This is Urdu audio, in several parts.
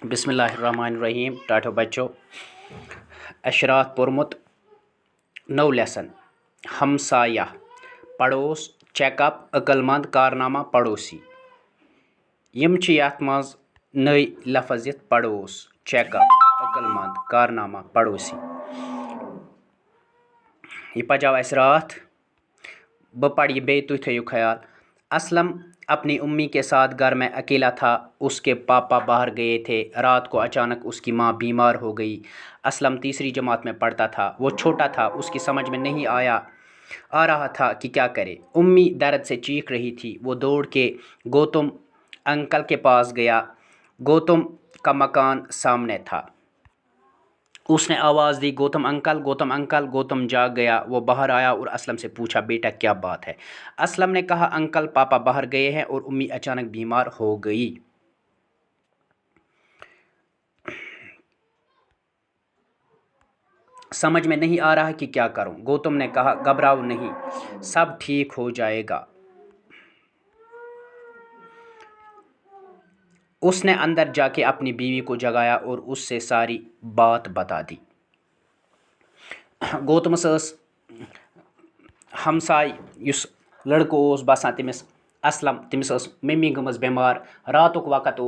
بسم اللہ الرحمن الرحیم ٹاٹھو بچو اشرات پورمت نو لیسن ہمسایہ پڑوس چیک اپ عقل مند کارنامہ پڑوسی یم چھ یتھ مز نئی لفظ یتھ پڑوس چیک اپ عقل مند کارنامہ پڑوسی یہ پجاو اس رات بہ پڑھ یہ بے تھی تھیو خیال اسلم اپنی امی کے ساتھ گھر میں اکیلا تھا۔ اس کے پاپا باہر گئے تھے۔ رات کو اچانک اس کی ماں بیمار ہو گئی۔ اسلم تیسری جماعت میں پڑھتا تھا۔ وہ چھوٹا تھا، اس کی سمجھ میں نہیں آ رہا تھا کہ کیا کرے۔ امی درد سے چیخ رہی تھی۔ وہ دوڑ کے گوتم انکل کے پاس گیا۔ گوتم کا مکان سامنے تھا۔ اس نے آواز دی، گوتم انکل، گوتم انکل۔ گوتم جاگ گیا۔ وہ باہر آیا اور اسلم سے پوچھا، بیٹا کیا بات ہے؟ اسلم نے کہا، انکل پاپا باہر گئے ہیں اور امی اچانک بیمار ہو گئی۔ سمجھ میں نہیں آ رہا کہ کیا کروں۔ گوتم نے کہا، گھبراؤ نہیں، سب ٹھیک ہو جائے گا۔ اس نے اندر جا کے اپنی بیوی کو جگایا اور اس سے ساری بات بتا دی۔ گوتمس ہمسائے اس لڑکہ باسان تمس اسلم، تمس ممی گمز بیمار، راتک وقت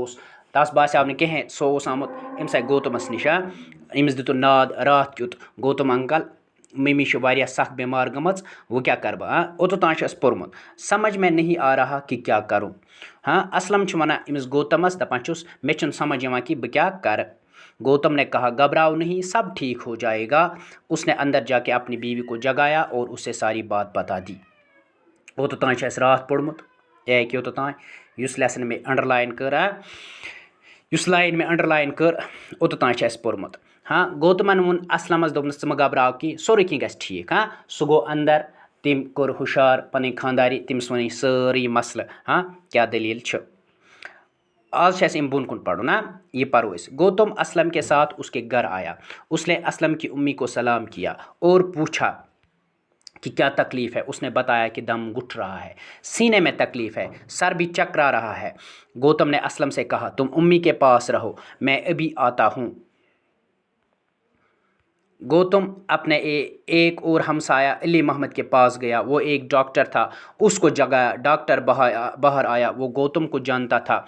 تس باسیو نہ کہیں، سو آمت امس گوتمس نش، امس دتن ناد رات کیت، گوتم انکل ممی واریاہ سخ بیمار گمز، وہ کیا کر بہ اوتوتان پورمت، سمجھ میں نہیں آ رہا کہ کیا کروں۔ اسلم ونان امس گوتمس دپان چھس مے چھن سمجھ یوان کہ بہ کیا کر۔ گوتم نے کہا، گھبراؤ نہیں، سب ٹھیک ہو جائے گا۔ اس نے اندر جا کے اپنی بیوی کو جگایا اور اسے ساری بات بتا دی۔ اوتوتان رات پوڑمت ایک اوتوتان اس لیسن میں انڈر لائن کر، اس لائن میں انڈر لائن کر اوتوتان پوڑمت۔ گوتمن وون اسلمس دوپنس ژٕ مہ گھبراو کی، سورُے کینٛہہ گژھِ ٹھیک۔ سُہ گوٚو اندر، تٔمۍ کوٚر ہُشار پنٕنۍ خانداری، تٔمِس ووٚن سٲری مسلہٕ کیا دلیل چھ۔ آج ام بون کن پڑھن، یہ پڑھو اس۔ گوتم اسلم کے ساتھ اس کے گھر آیا۔ اس نے اسلم کی امی کو سلام کیا اور پوچھا کہ کیا تکلیف ہے۔ اس نے بتایا کہ دم گھٹ رہا ہے، سینے میں تکلیف ہے، سر بھی چکرا رہا ہے۔ گوتم نے اسلم سے کہا، تم امی کے پاس رہو، میں ابھی آتا ہوں۔ گوتم اپنے ایک اور ہمسایہ علی محمد کے پاس گیا۔ وہ ایک ڈاکٹر تھا، اس کو جگایا۔ ڈاکٹر باہر آیا، وہ گوتم کو جانتا تھا۔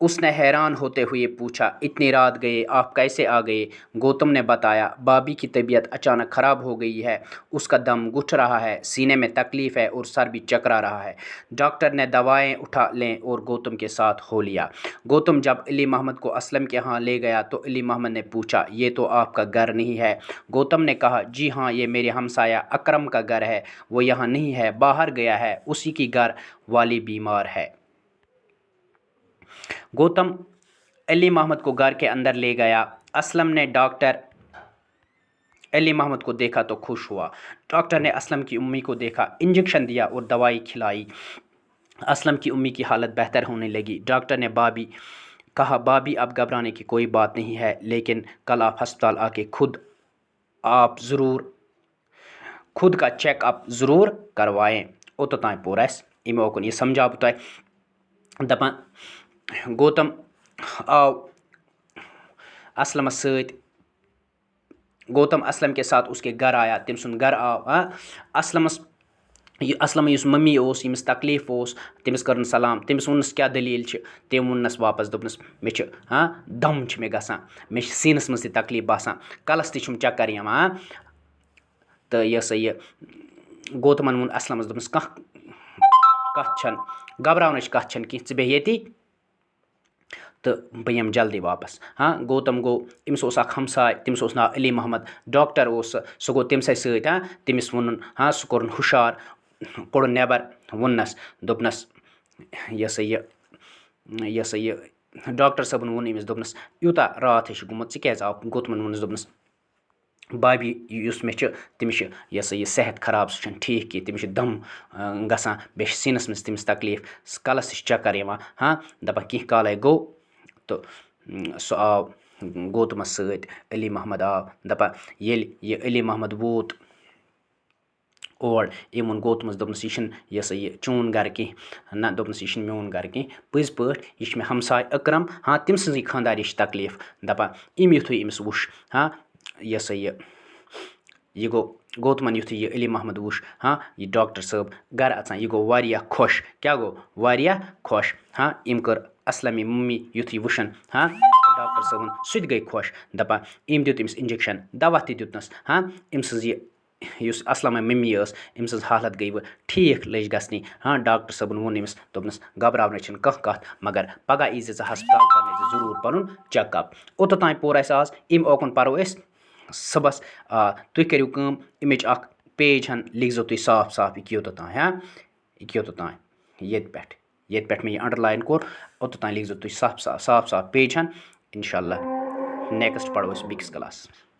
اس نے حیران ہوتے ہوئے پوچھا، اتنی رات گئے، آپ کیسے آ گئے؟ گوتم نے بتایا، بابی کی طبیعت اچانک خراب ہو گئی ہے، اس کا دم گھٹ رہا ہے، سینے میں تکلیف ہے اور سر بھی چکرا رہا ہے۔ ڈاکٹر نے دوائیں اٹھا لیں اور گوتم کے ساتھ ہو لیا۔ گوتم جب علی محمد کو اسلم کے ہاں لے گیا تو علی محمد نے پوچھا، یہ تو آپ کا گھر نہیں ہے؟ گوتم نے کہا، جی ہاں، یہ میرے ہمسایہ اکرم کا گھر ہے، وہ یہاں نہیں ہے، باہر گیا ہے، اسی کی گھر والی بیمار ہے۔ گوتم علی محمد کو گھر کے اندر لے گیا۔ اسلم نے ڈاکٹر علی محمد کو دیکھا تو خوش ہوا۔ ڈاکٹر نے اسلم کی امی کو دیکھا، انجیکشن دیا اور دوائی کھلائی۔ اسلم کی امی کی حالت بہتر ہونے لگی۔ ڈاکٹر نے کہا، بابی اب گھبرانے کی کوئی بات نہیں ہے، لیکن کل آپ ہسپتال آ کے خود کا چیک اپ ضرور کروائیں۔ اوتوتان پور اس ام اوکن یہ سمجھا بہ تہ دپان گوتم آو اسلمس سۭتۍ، گوتم اسلم کے ساتھ اس کے گھر آیا، تم سن گھر آو۔ اسلم یس ممی یمس تکلیف تمس کرن سلام، تمس ونس کیا دلیل چھ، تم ونس واپس دوپنس مے چھ دم چھ مے گژھان، مے چھ سینس مز تہ تکلیف باسان، کلس تہ چھم چکر یوان۔ تو یہ سا یہ گوتمن وون اسلمس دوپنس کتھ چھن، گھبراونچ کتھ چھن کی، ژٕ بیہہ ییٚتی تو بہ یم جلدی واپس۔ گوتم گو، امس اخ ہمسائے، تمس ناو علی محمد، ڈاکٹر سہ گو تمسے سۭتۍ، تمس وونن سہ کورن ہُشار، کوڑن نیبر، ووننس دوپنس یہ سا یہ ڈاکٹر صٲبن وون امس دوپنس یوٗتاہ رات ہے گوٚمُت ژٕ کیازِ آوُکھ؟ گوتمن ووننس دوپنس بابی یُس مےٚ چھِ تٔمِس چھِ یہ سا یہ صحت خراب، سُہ چھُنہٕ ٹھیٖک کینٛہہ، تٔمِس چھِ دم گژھان، بیٚیہِ چھِ سیٖنَس منٛز تٔمِس تکلیٖف، کَلَس تہِ چھِ چَکر یِوان دَپان کینٛہہ کالے گوٚو تہٕ سُہ آو گوتمَس سۭتۍ، علی محمد آو، دَپان ییٚلہِ یہِ علی محمد ووت اور أمۍ ووٚن گوتمَس دوٚپنَس یہِ چھِنہٕ یہِ ہسا یہِ چون گَرٕ کینٛہہ نہ دوٚپنَس یہِ چھِنہٕ میون گَرٕ کینٛہہ پٔزۍ پٲٹھۍ یہِ چھِ مےٚ ہمساے اکرم ہاں تٔمۍ سٕنٛزٕے خانٛدارِچ تکلیٖف دَپان أمۍ یُتھُے أمِس وُچھ ہاں یہِ ہسا یہِ گوٚو گوتمَن یُتھُے یہِ علی محمد وُچھ ہاں یہِ ڈاکٹر صٲب گَرٕ اَژان یہِ گوٚو واریاہ خۄش کیٛاہ گوٚو واریاہ خۄش ہاں أمۍ کٔر اسلمہِ مٔمی یُتھُے وٕچھَن ہاں ڈاکٹر صٲبُن سُہ تہِ گٔے خۄش دَپان أمۍ دیُت أمِس اِنجَکشَن دوا تہِ دیُتنَس ہاں أمۍ سٕنٛز یہِ یُس اَسلَمہ مٔمی ٲس أمۍ سٕنٛز حالت گٔے وۄنۍ ٹھیٖک لٔج گژھنہِ ہاں ڈاکٹر صٲبَن ووٚن أمِس دوٚپنَس گھبراونٕچ چھِنہٕ کانٛہہ کَتھ مگر پگاہ یی زِ ژٕ ہسپتال کَرنٲیزِ ضروٗر پَنُن چَک اَپ اوٚتوٚتانۍ پوٚر اَسہِ آز اَمہِ اوکُن پَرو أسۍ صُبحس تُہۍ کٔرِو کٲم اَمِچ اَکھ پیج ہَن لیکھزیو تُہۍ صاف صاف یہِ کہِ اوٚتوٚتانۍ ہاں یہِ کہِ اوٚتوٚتانۍ ییٚتہِ پٮ۪ٹھ مےٚ یہِ انڈرلاین کوٚر اوٚتوٚتانۍ لیکھزیو تُہۍ صاف صاف پیج ہَن اِنشاء اللہ نیکسٹ پَرو أسۍ بیٚکِس کلاسَس منٛز